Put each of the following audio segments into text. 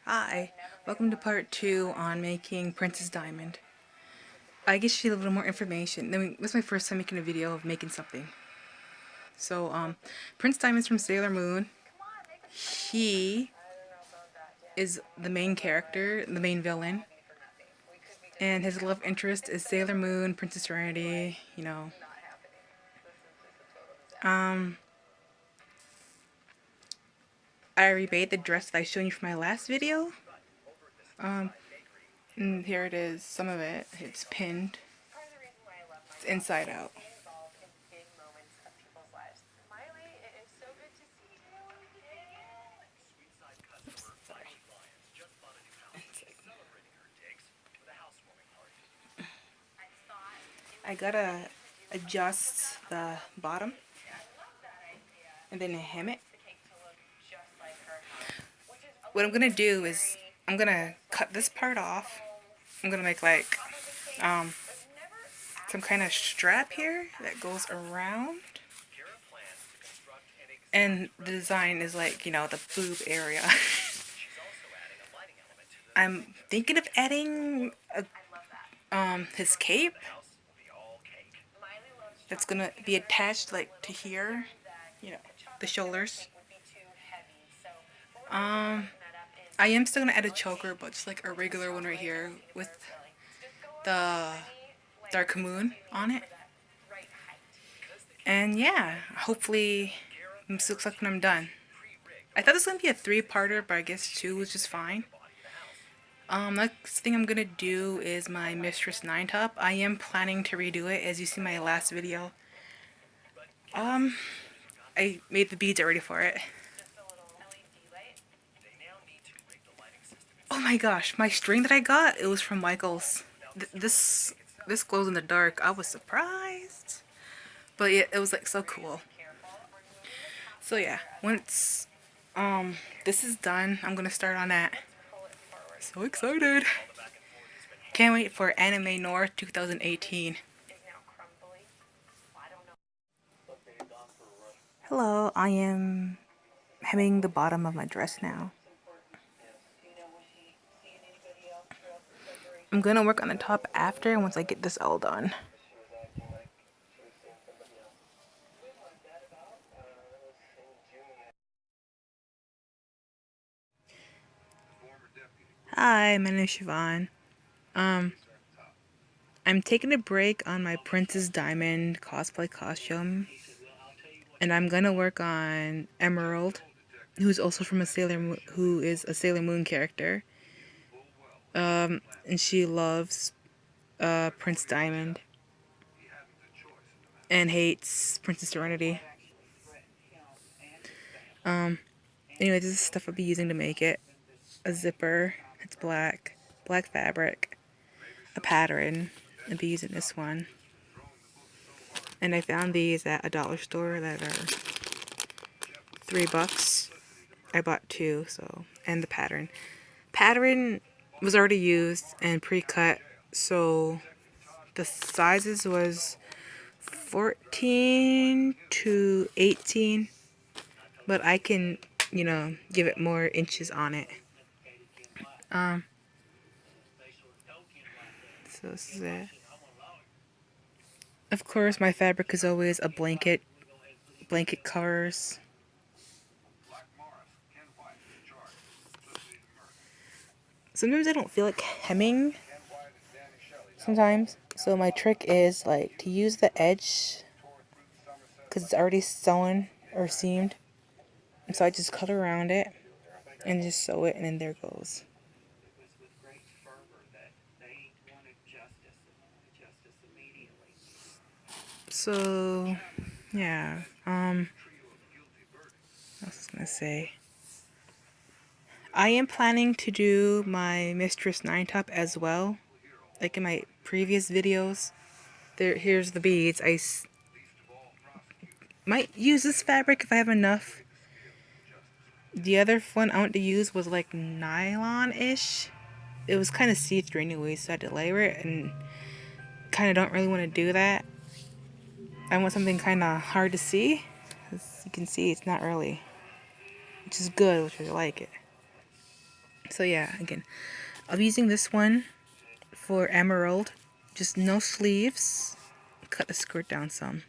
Hi, welcome to part 2 on making Princess Diamond. I guess you a little more information. I mean, this is my first time making a video of making something. So, Prince Diamond's from Sailor Moon. He is the main character, the main villain. And his love interest is Sailor Moon, Princess Serenity, you know. Um, I remade the dress that I showed you for my last video. And here it is, some of it. It's pinned. It's inside out. I gotta adjust the bottom and then hem it. What I'm gonna do is I'm gonna cut this part off. I'm gonna make like some kind of strap here that goes around. And the design is like, you know, the boob area. I'm thinking of adding his cape that's gonna be attached like to here, you know, the shoulders. I am still gonna add a choker, but just like a regular one right here with the dark moon on it. And yeah, hopefully this looks like when I'm done. I thought this was gonna be a 3-parter, but I guess 2 was just fine. Next thing I'm gonna do is my Mistress 9 top. I am planning to redo it, as you see in my last video. I made the beads already for it. Oh my gosh, my string that I got, it was from Michael's. This glows in the dark. I was surprised. But yeah, it was like so cool. So yeah, once this is done, I'm gonna start on that. So excited. Can't wait for Anime North 2018. Hello, I am hemming the bottom of my dress now. I'm gonna work on the top after once I get this all done. Hi, my name is Siobhan. I'm taking a break on my Princess Diamond cosplay costume, and I'm gonna work on Emerald, who's also from who is a Sailor Moon character. And she loves Prince Diamond and hates Princess Serenity. Anyway, this is stuff I'll be using to make it. A zipper, it's black fabric, a pattern. I'll be using this one. And I found these at a dollar store that are $3. I bought 2, so, and the pattern. Pattern was already used and pre-cut, so the sizes was 14 to 18, but I can, you know, give it more inches on it. So this is it. Of course, my fabric is always a blanket covers. Sometimes I don't feel like hemming. Sometimes. So my trick is like to use the edge because it's already sewn or seamed. And so I just cut around it and just sew it, and then there it goes. So yeah, what was I gonna say? I am planning to do my Mistress 9 top as well, like in my previous videos. Here's the beads. Might use this fabric if I have enough. The other one I want to use was like nylon-ish. It was kind of see-through anyway, so I had to layer it, and kind of don't really want to do that. I want something kind of hard to see. As you can see, it's not really, which is good, which I like it. So yeah, again, I'll be using this one for emerald. Just no sleeves. Cut the skirt down some.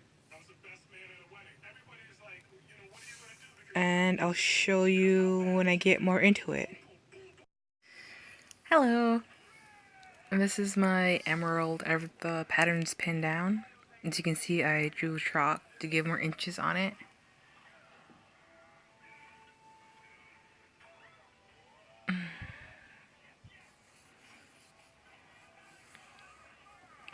And I'll show you when I get more into it. Hello! And this is my emerald. I have the patterns pinned down. As you can see, I drew chalk to give more inches on it.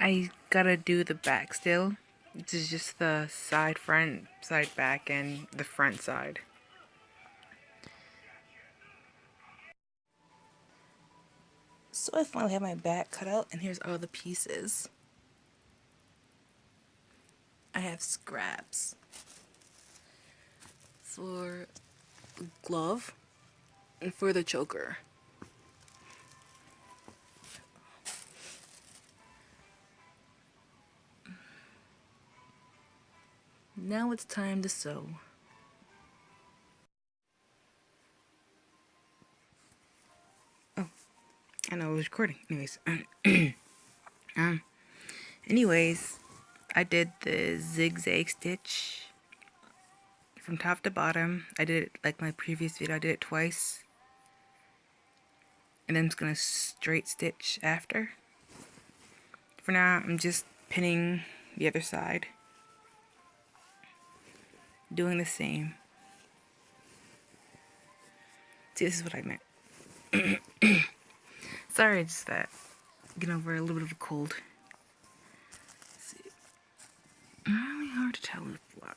I gotta do the back still. This is just the side front, side back, and the front side. So I finally have my back cut out, and here's all the pieces. I have scraps for the glove and for the choker. Now it's time to sew. Oh, I know I was recording. Anyways, I did the zigzag stitch from top to bottom. I did it like my previous video. I did it twice. And then I'm just gonna straight stitch after. For now, I'm just pinning the other side. Doing the same. See, this is what I meant. Sorry, it's that getting over a little bit of a cold. Let's see. Really hard to tell with black.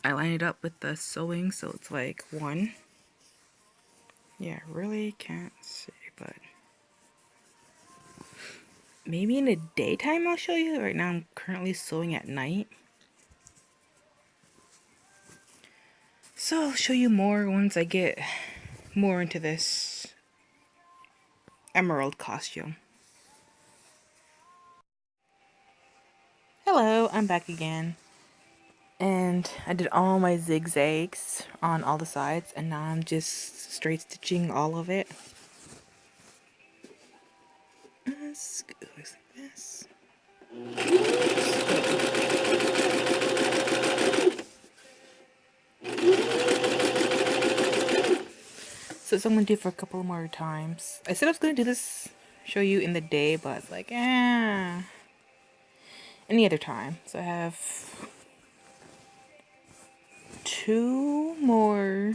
I line it up with the sewing, so it's like 1. Yeah, I really can't see, but maybe in the daytime I'll show you. Right now I'm currently sewing at night. So I'll show you more once I get more into this emerald costume. Hello, I'm back again. And I did all my zigzags on all the sides, and now I'm just straight stitching all of it. Let's go like this. So I'm gonna do it for a couple more times. I said I was gonna do this, show you in the day, but it's like, any other time. So I have 2 more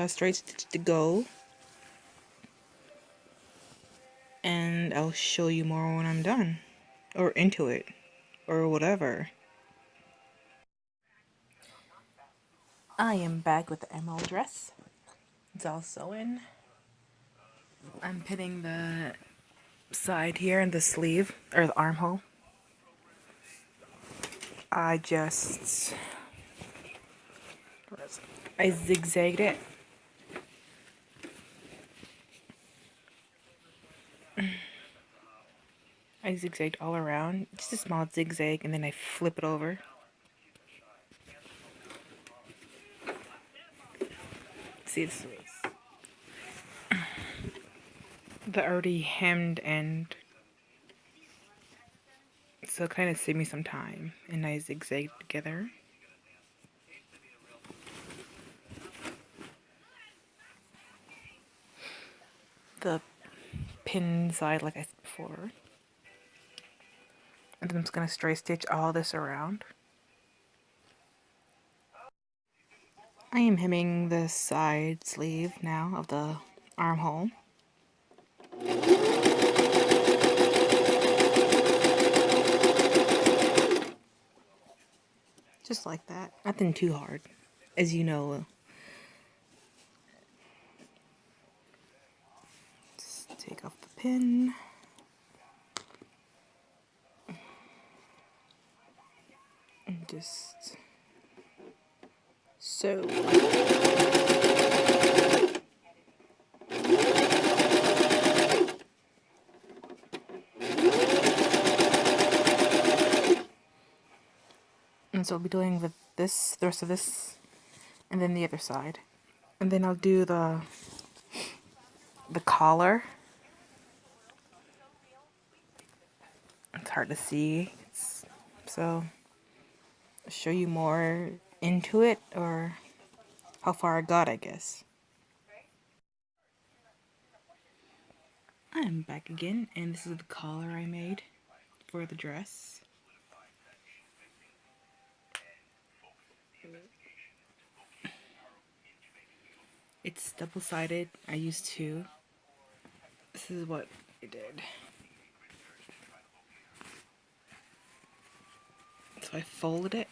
straight stitches to go, and I'll show you more when I'm done, or into it, or whatever. I am back with the emerald dress. It's all sewn. I'm pinning the side here and the sleeve, or the armhole. I zigzagged it. I zigzagged all around, just a small zigzag, and then I flip it over. See, this was the already hemmed end, so it kind of saved me some time, and I zigzagged together. The pin side like I said before. And then I'm just going to straight stitch all this around. I am hemming the side sleeve now of the armhole. Just like that. Nothing too hard, as you know. Just take off the pin. And just sew. And so I'll be doing with this, the rest of this and then the other side. And then I'll do the collar. It's hard to see, so I'll show you more into it, or how far I got, I guess. I'm back again, and this is the collar I made for the dress. It's double-sided. I used two. This is what I did. So I folded it.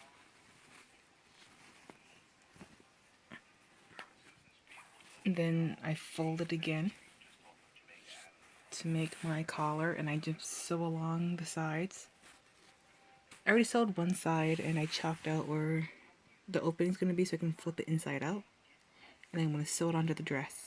And then I fold it again to make my collar, and I just sew along the sides. I already sewed one side, and I chalked out where the opening's going to be so I can flip it inside out. And I'm going to sew it onto the dress.